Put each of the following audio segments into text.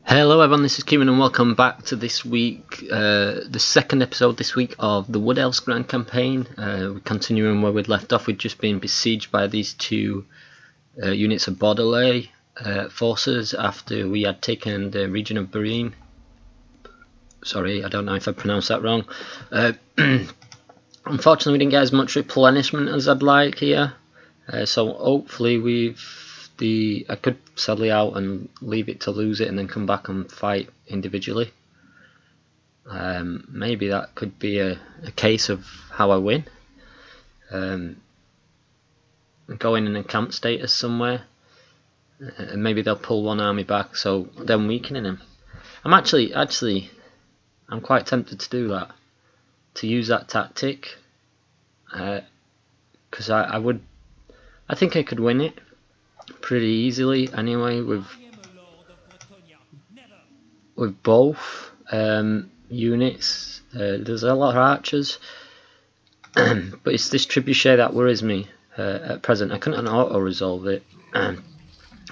Hello everyone, this is Kieran and welcome back to this week, the second episode this week of the Wood Elves Grand Campaign. We're continuing where we'd left off. We'd just been besieged by these two units of Bordelais forces after we had taken the region of Barine. Sorry, I don't know if I pronounced that wrong. Unfortunately we didn't get as much replenishment as I'd like here, so hopefully I could sally out and leave it to lose it and then come back and fight individually. Maybe that could be a case of how I win. Go in an encamp status somewhere, and maybe they'll pull one army back, so then weakening them. I'm quite tempted to do that, to use that tactic, because I think I could win it pretty easily anyway with both units. There's a lot of archers, but it's this trebuchet that worries me at present. I couldn't auto resolve it,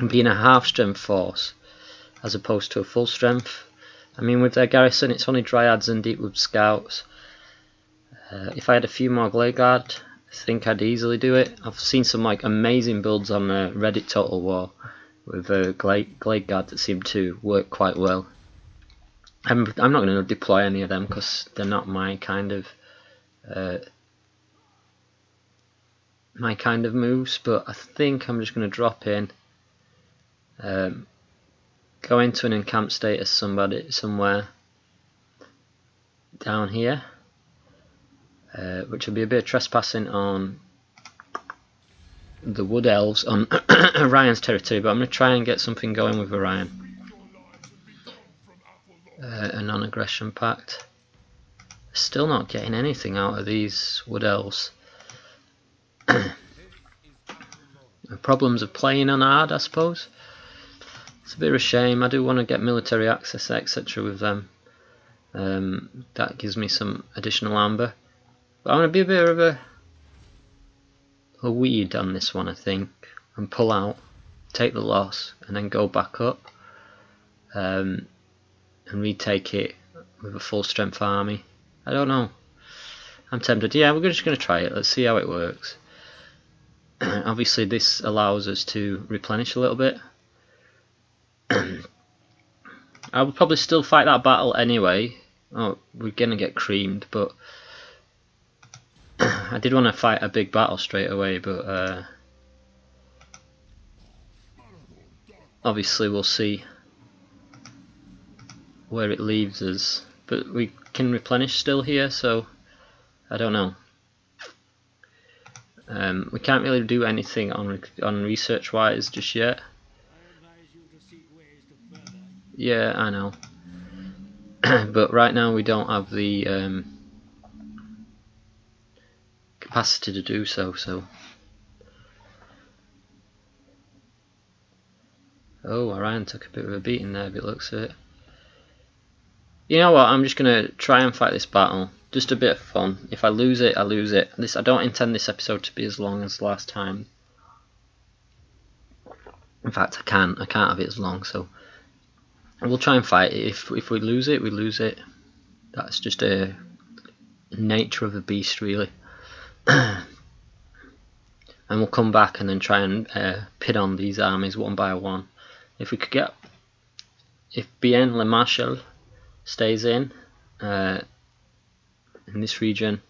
being a half strength force as opposed to a full strength. I mean, with their garrison it's only dryads and deepwood scouts. If I had a few more Glade Guard, I think I'd easily do it. I've seen some amazing builds on Reddit Total War with Glade Guard that seem to work quite well. I'm not going to deploy any of them because they're not my kind of moves. But I think I'm just going to drop in, go into an encamp status somewhere down here. Which will be a bit of trespassing on the Wood Elves on Orion's territory, but I'm going to try and get something going with Orion. A non-aggression pact. Still not getting anything out of these Wood Elves. Problems of playing on hard, I suppose. It's a bit of a shame. I do want to get military access, etc. with them. That gives me some additional amber. I'm going to be a bit of a weed on this one, I think, and pull out, take the loss, and then go back up and retake it with a full strength army. I don't know. I'm tempted. Yeah, we're just going to try it. Let's see how it works. Obviously, this allows us to replenish a little bit. I would probably still fight that battle anyway. Oh, we're going to get creamed, but I did want to fight a big battle straight away, but obviously we'll see where it leaves us. But we can replenish still here, so I don't know. We can't really do anything on research wise just yet. Yeah, I know. But right now we don't have the capacity to do so. Oh, Orion took a bit of a beating there, but it looks it. You know what, I'm just going to try and fight this battle. Just a bit of fun. If I lose it, I lose it. I don't intend this episode to be as long as last time. In fact, I can't have it as long, so we'll try and fight it. If we lose it, we lose it. That's just a nature of the beast, really. And we'll come back and then try and pin on these armies one by one. If we could get, if Bien Le Marshal stays in this region,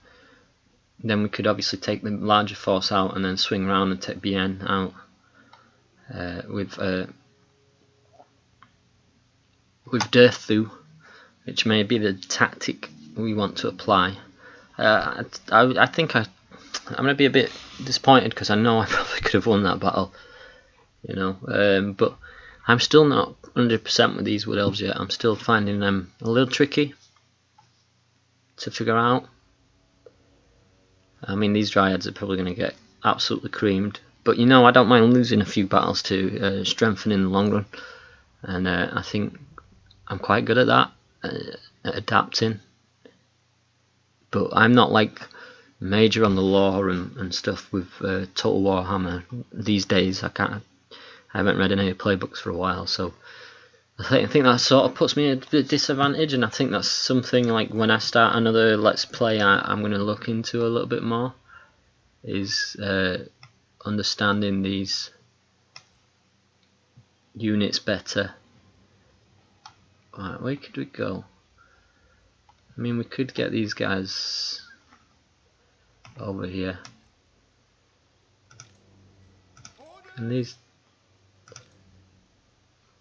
then we could obviously take the larger force out and then swing around and take Bien out with Durthu, which may be the tactic we want to apply. I think I'm going to be a bit disappointed because I know I probably could have won that battle, you know, but I'm still not 100% with these Wood Elves yet. I'm still finding them a little tricky to figure out. I mean, these Dryads are probably going to get absolutely creamed, but you know, I don't mind losing a few battles to strengthen in the long run, and I think I'm quite good at that, at adapting. But I'm not like major on the lore and stuff with Total Warhammer these days. I haven't read any playbooks for a while, so I think that sort of puts me at a disadvantage, and I think that's something like when I start another Let's Play I'm going to look into a little bit more, is understanding these units better. Right, where could we go? I mean, we could get these guys over here. And these,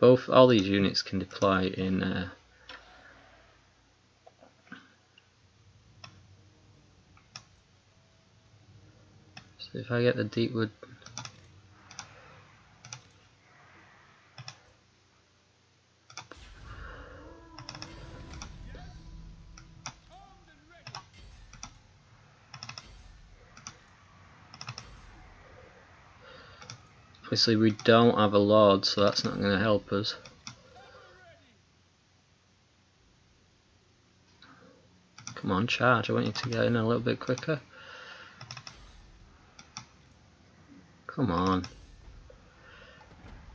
all these units can deploy in so if I get the deep wood, obviously we don't have a lord, so that's not going to help us. Come on, charge, I want you to get in a little bit quicker. Come on.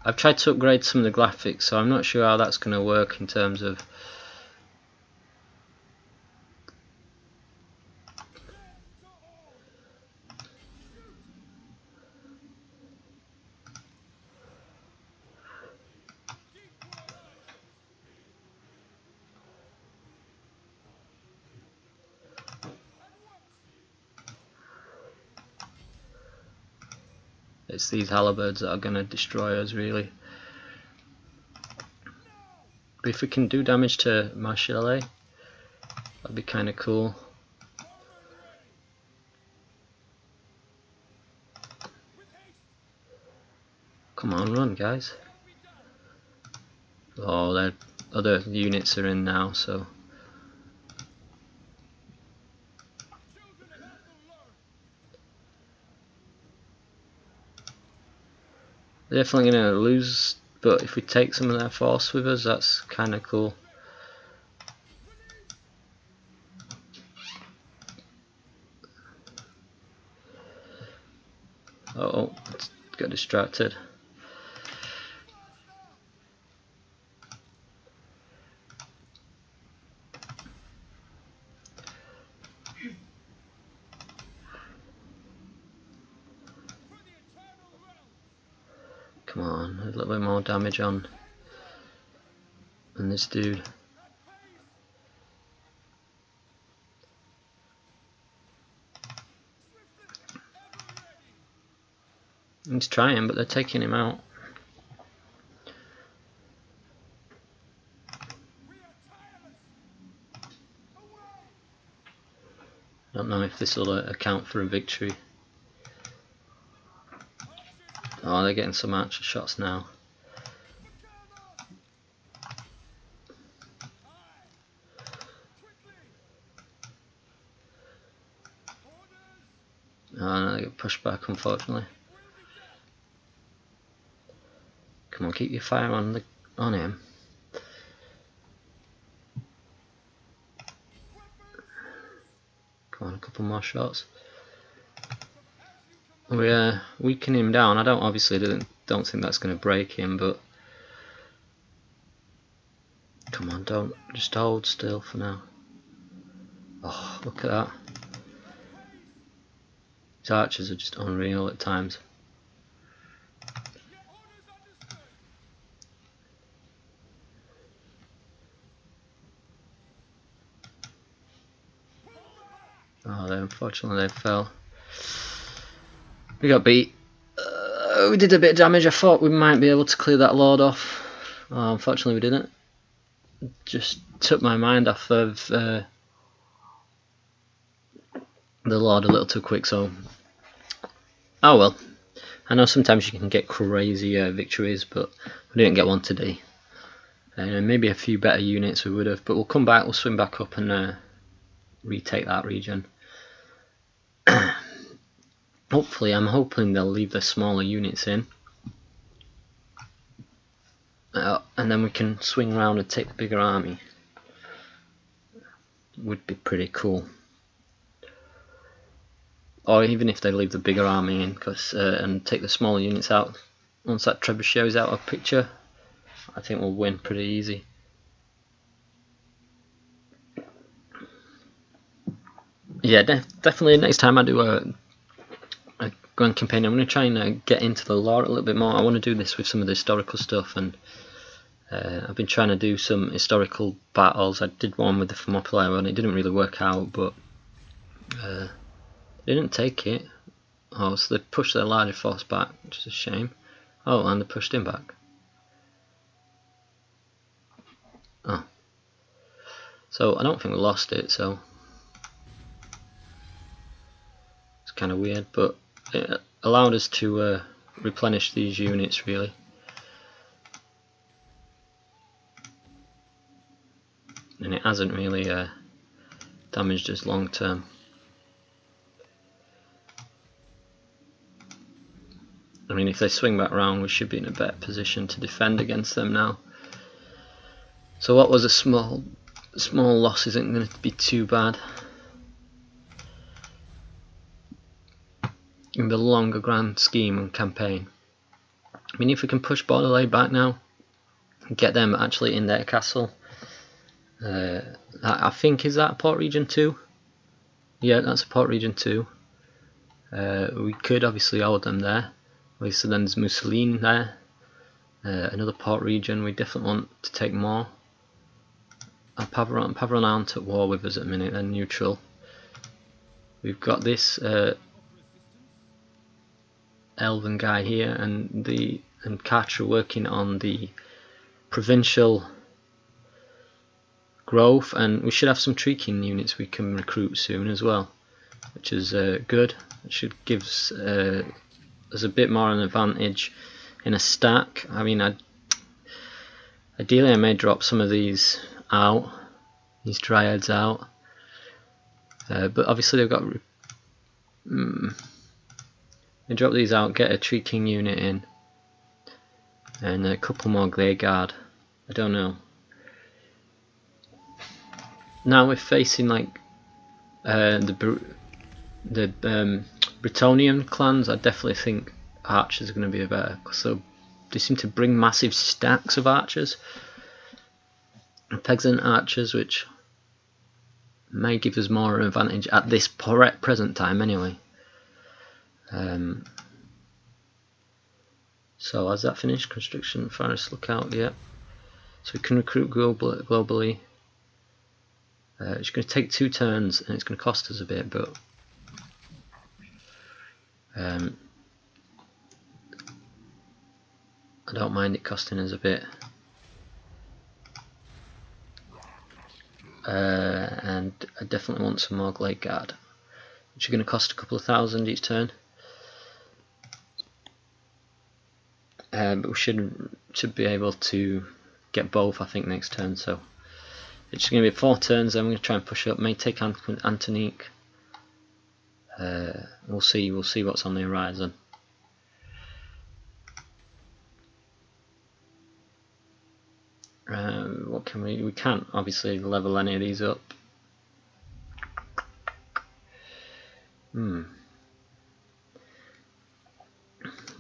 I've tried to upgrade some of the graphics, so I'm not sure how that's going to work in terms of it's these halberds that are going to destroy us really. But if we can do damage to my chalet, that'd be kind of cool. Come on, run guys. Oh, their other units are in now, so they're definitely going to lose, but if we take some of their force with us, that's kind of cool. Oh, got distracted. Come on, a little bit more damage on this dude. He's trying, but they're taking him out. Don't know if this will account for a victory. Oh, they're getting some archer shots now. Oh no, they get pushed back unfortunately. Come on, keep your fire on him. Come on, a couple more shots. We weaken him down. I don't think that's going to break him, but come on, don't just hold still for now. Oh, look at that. These archers are just unreal at times. Oh, unfortunately they fell. We got beat. We did a bit of damage. I thought we might be able to clear that lord off. Oh, unfortunately we didn't. Just took my mind off of the lord a little too quick, so oh well. I know sometimes you can get crazy victories, but we didn't get one today. Maybe a few better units we would have, but we'll come back, we'll swim back up and retake that region. Hopefully, I'm hoping they'll leave the smaller units in, and then we can swing around and take the bigger army. Would be pretty cool. Or even if they leave the bigger army in, and take the smaller units out. Once that trebuchet is out of picture, I think we'll win pretty easy. Yeah, definitely next time I do a grand campaign, I'm going to try and get into the lore a little bit more. I want to do this with some of the historical stuff, and I've been trying to do some historical battles. I did one with the Thermopylae and it didn't really work out, but they didn't take it. Oh, so they pushed their larger force back, which is a shame. Oh, and they pushed him back. Oh. So I don't think we lost it, so it's kind of weird, but it allowed us to replenish these units really. And it hasn't really damaged us long term. I mean, if they swing back round, we should be in a better position to defend against them now. So what was a small loss isn't going to be too bad. In the longer grand scheme and campaign. I mean, if we can push Bordelais back now and get them actually in their castle. I think, is that Port Region 2? Yeah, that's a Port Region 2. We could obviously hold them there. Obviously then there's Mussolini there. Another Port Region. We definitely want to take more. Pavron aren't at war with us at the minute, they're neutral. We've got this Elven guy here, and Carter working on the provincial growth, and we should have some Treeking units we can recruit soon as well, which is good. It should give us a bit more an advantage in a stack. I mean, ideally I may drop some of these out, these dryads out, but obviously they've got they drop these out, get a Treeking unit in, and a couple more Grey Guard. I don't know. Now we're facing like the Bretonnian clans. I definitely think archers are going to be better, so they seem to bring massive stacks of archers, peasant archers, which may give us more advantage at this present time anyway. So has that finished? Construction, forest lookout, yeah. So we can recruit globally. It's going to take 2 turns and it's going to cost us a bit, but I don't mind it costing us a bit. And I definitely want some more Glade Guard, which are going to cost a couple of thousand each turn. But we should be able to get both, I think, next turn. So it's going to be 4 turns. Then we're going to try and push up. May take Antonique. We'll see what's on the horizon. What can we can't obviously level any of these up.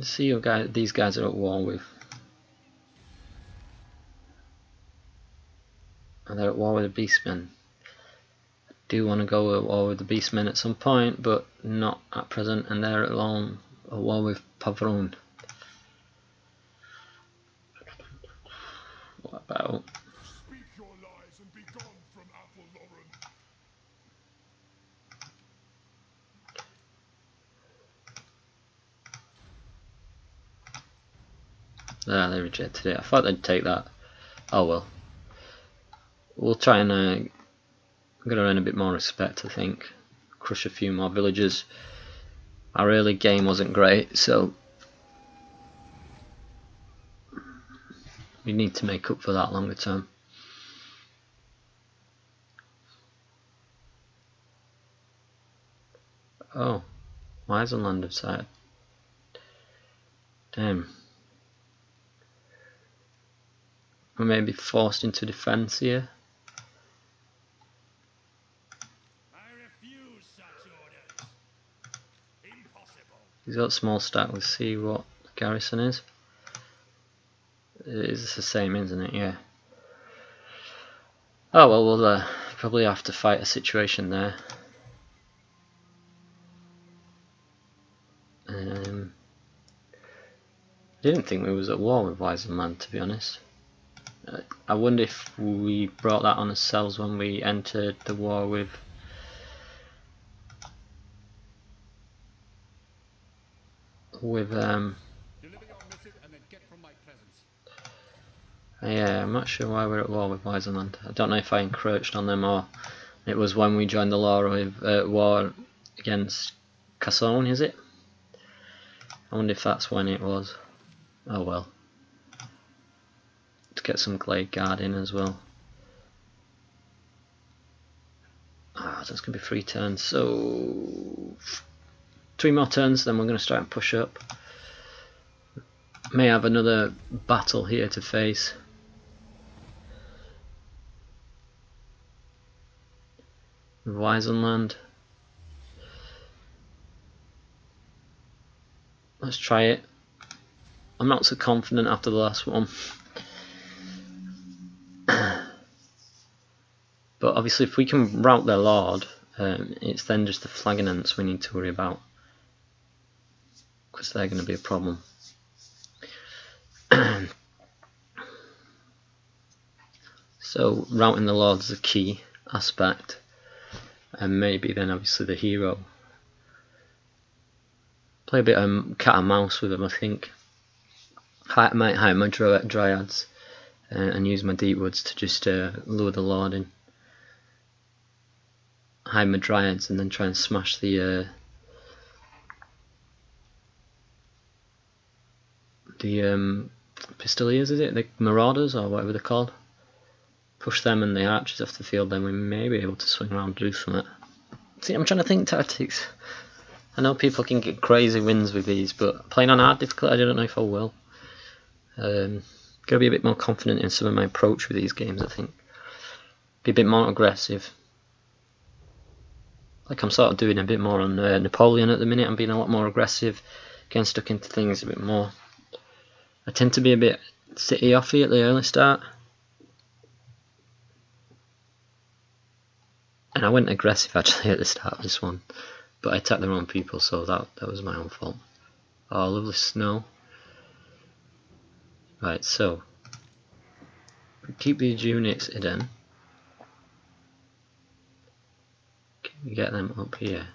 Let's see what these guys are at war with. And they're at war with the Beastmen. I do want to go at war with the Beastmen at some point, but not at present, and they're at war with Pavron. What about? Speak your lies and be gone from Apple Lauren. Ah, they rejected it. I thought they'd take that. Oh well. We'll try and I'm gonna earn a bit more respect, I think. Crush a few more villagers. Our early game wasn't great, so we need to make up for that longer term. Oh, why is a land of sight? Damn. We may be forced into defence here. He's got a small stack. Let's see what the garrison is. It's the same, isn't it? Yeah. Oh well, we'll probably have to fight a situation there. I didn't think we was at war with Wisenland, to be honest. I wonder if we brought that on ourselves when we entered the war with yeah, I'm not sure why we're at war with Wisenland. I don't know if I encroached on them or it was when we joined the war against Casson, is it? I wonder if that's when it was. Oh well. To get some Glade Guard in as well. Ah, that's going to be 3 turns, so 3 more turns, then we're going to start and push up. May have another battle here to face. Wisenland. Let's try it. I'm not so confident after the last one. But obviously if we can rout their lord, it's then just the Flagonants we need to worry about. Because they're going to be a problem. So routing the lord's the key aspect. And maybe then obviously the hero. Play a bit of cat and mouse with them, I think. I might hide my dryads and use my deep woods to just lure the lord in. Hide my dryads and then try and smash the Pistoliers, is it? The Marauders or whatever they're called. Push them and the archers off the field, then we may be able to swing around and do something. See, I'm trying to think tactics. I know people can get crazy wins with these, but playing on hard difficulty, I don't know if I will. Gotta be a bit more confident in some of my approach with these games, I think. Be a bit more aggressive. Like I'm sort of doing a bit more on Napoleon at the minute. I'm being a lot more aggressive, getting stuck into things a bit more. I tend to be a bit city-offy at the early start. And I went aggressive actually at the start of this one. But I attacked the wrong people, so that was my own fault. Oh, lovely snow. Right, so we keep these units hidden. Can we get them up here?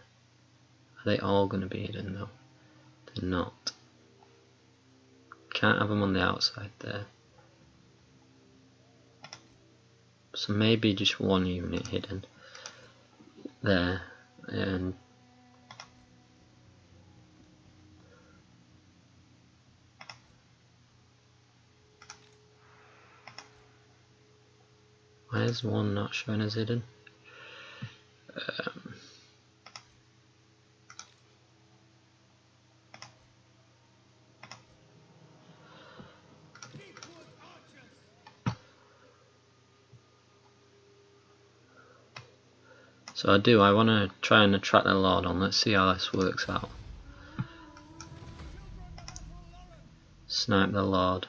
Are they all going to be hidden though? They're not. Can't have them on the outside there. So maybe just one unit hidden there, and why is one not showing as hidden? So I want to try and attract the lord on. Let's see how this works out. Snipe the lord.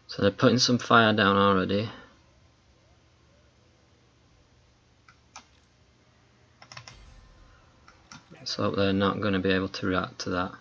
So they're putting some fire down already. So they're not going to be able to react to that.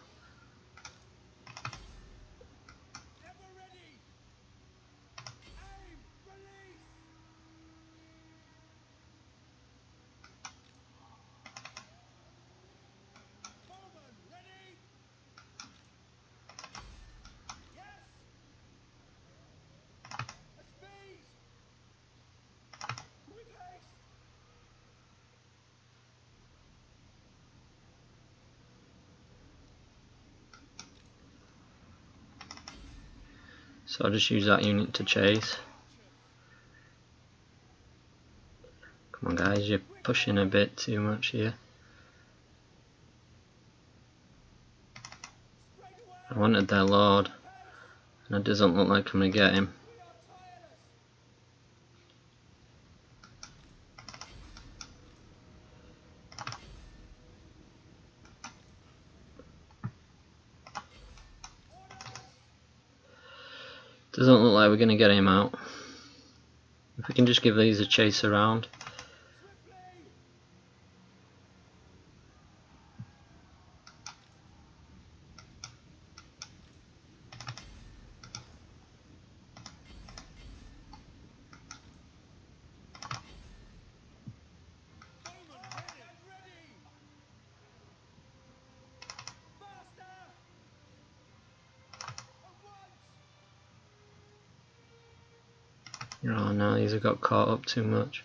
So I'll just use that unit to chase. Come on guys, you're pushing a bit too much here. I wanted their lord, and it doesn't look like I'm going to get him. Doesn't look like we're going to get him out. If we can just give these a chase around. Oh no, these have got caught up too much.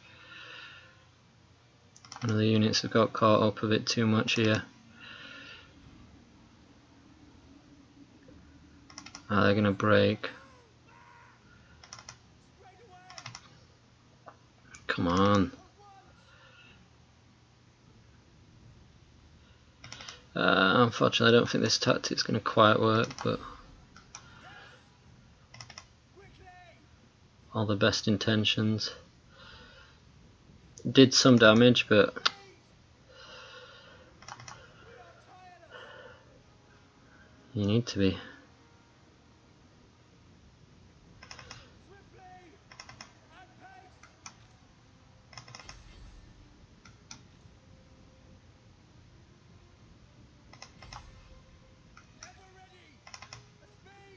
One of the units have got caught up a bit too much here. Now they're going to break. Come on. Unfortunately, I don't think this tactic's going to quite work, but all the best intentions. Did some damage, but you need to be.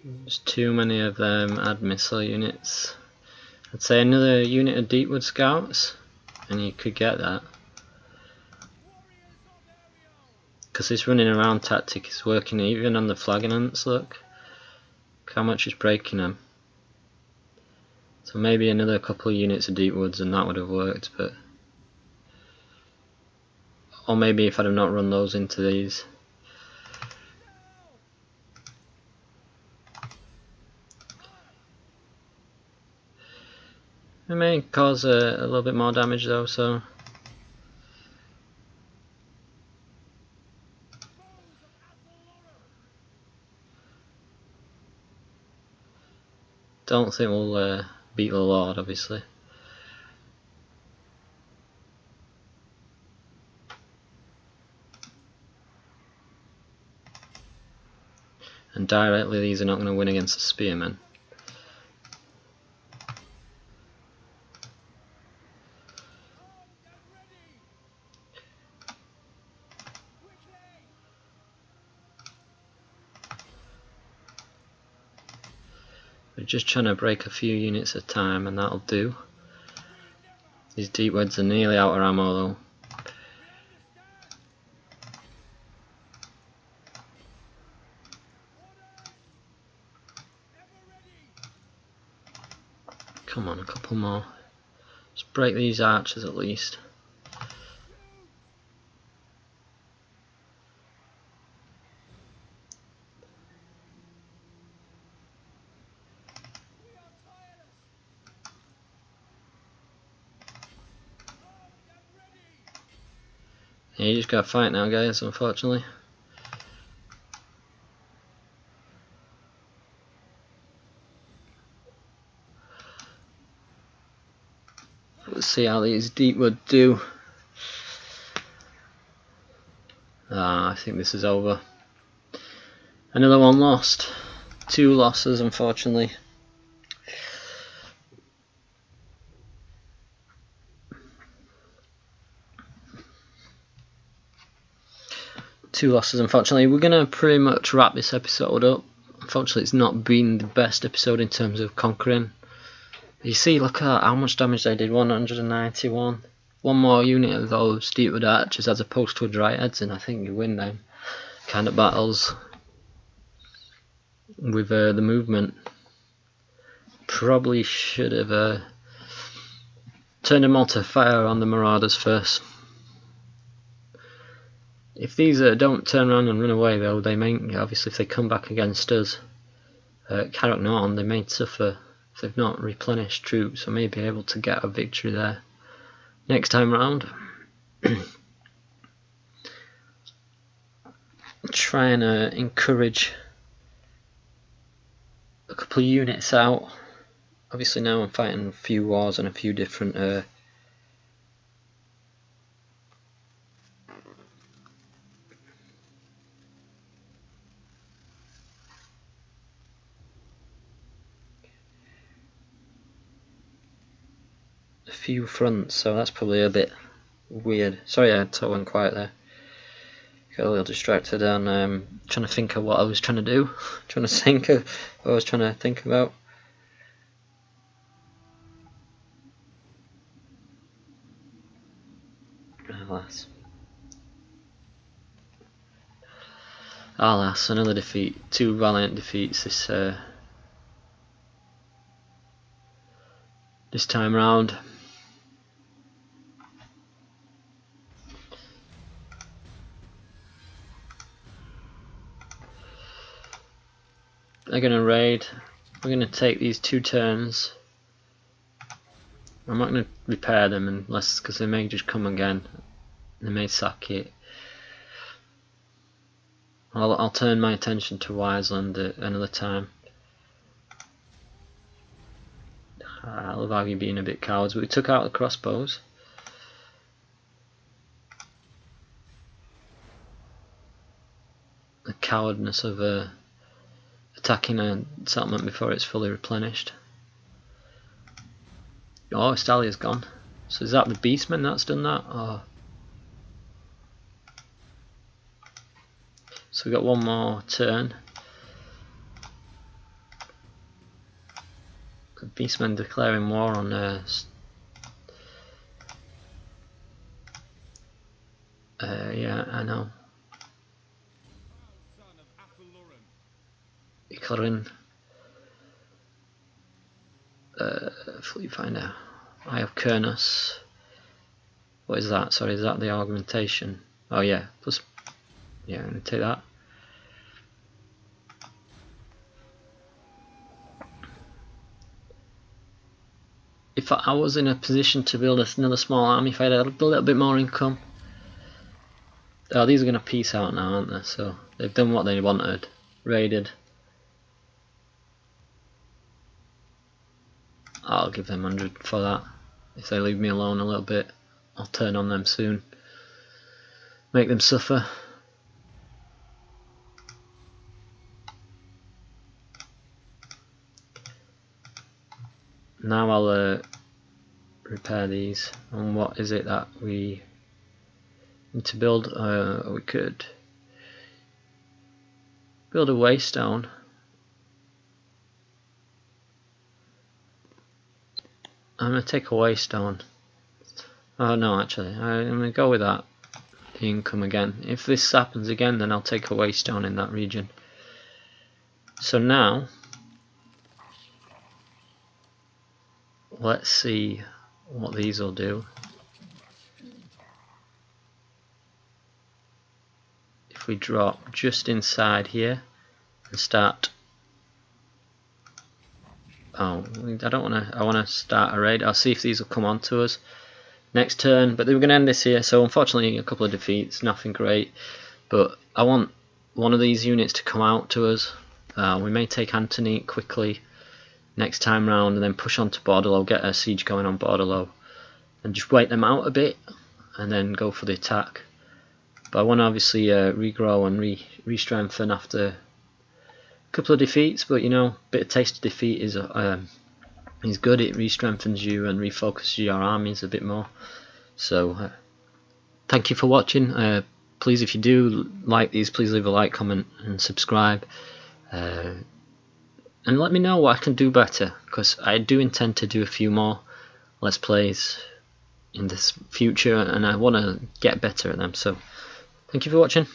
There's too many of them add missile units. I'd say another unit of Deepwood Scouts and you could get that. Because this running around tactic is working even on the flagging ants, look how much it's breaking them. So maybe another couple of units of Deepwoods and that would have worked, but or maybe if I'd have not run those into these. It may cause a little bit more damage though, so don't think we'll beat the Lord, obviously. And directly these are not going to win against the Spearmen. We're just trying to break a few units at a time and that'll do. These Deepwoods are nearly out of ammo though. Come on, a couple more. Just break these archers at least. Yeah, you just gotta fight now, guys, unfortunately. Let's see how these Deepwood do. I think this is over. Another one lost. 2 losses, unfortunately. We're gonna pretty much wrap this episode up. Unfortunately, it's not been the best episode in terms of conquering. You see, look at how much damage they did, 191. One more unit of those Deepwood archers as opposed to a Dryads, and I think you win them kind of battles with the movement. Probably should have turned them all to fire on the Marauders first. If these don't turn around and run away though, they may, obviously if they come back against us, Carrot on, they may suffer if they've not replenished troops, so may be able to get a victory there next time round. Try and encourage a couple of units out. Obviously now I'm fighting a few wars and a few different fronts, so that's probably a bit weird. Sorry I went quiet there. Got a little distracted and trying to think of what I was trying to do. Trying to think of what I was trying to think about. Alas, another defeat. 2 valiant defeats this time round. They're going to raid. We're going to take these 2 turns. I'm not going to repair them unless, because they may just come again. They may sack it. I'll turn my attention to Wiseland at another time. I love how you being a bit cowards, but we took out the crossbows. The cowardness of attacking a settlement before it's fully replenished. Oh, Stalia's gone. So is that the beastman that's done that? Oh. So we got one more turn. The beastman declaring war on yeah, I know. Kieran. Fleet finder. I have Kernus. What is that? Sorry, is that the augmentation? Oh yeah, plus. Yeah, I'm gonna take that. If I was in a position to build another small army, if I had a little bit more income. Oh, these are gonna peace out now, aren't they? So they've done what they wanted. Raided. I'll give them 100 for that. If they leave me alone a little bit, I'll turn on them soon. Make them suffer. Now I'll repair these. And what is it that we need to build? We could build a waystone. I'm going to take a waystone. Oh no, actually, I'm going to go with that. The income again. If this happens again, then I'll take a waystone in that region. So now, let's see what these will do. If we drop just inside here and start. Oh, I don't want to. I want to start a raid. I'll see if these will come on to us next turn. But they were going to end this here, so unfortunately a couple of defeats, nothing great. But I want one of these units to come out to us. We may take Antony quickly next time round, and then push on to Bordello, get a siege going on Bordello, and just wait them out a bit, and then go for the attack. But I want to obviously regrow and re-strengthen after a couple of defeats. But you know, a bit of taste of defeat is good. It re-strengthens you and refocuses your armies a bit more. So thank you for watching. Please, if you do like these, please leave a like, comment and subscribe. And let me know what I can do better, because I do intend to do a few more Let's Plays in this future, and I want to get better at them. So thank you for watching.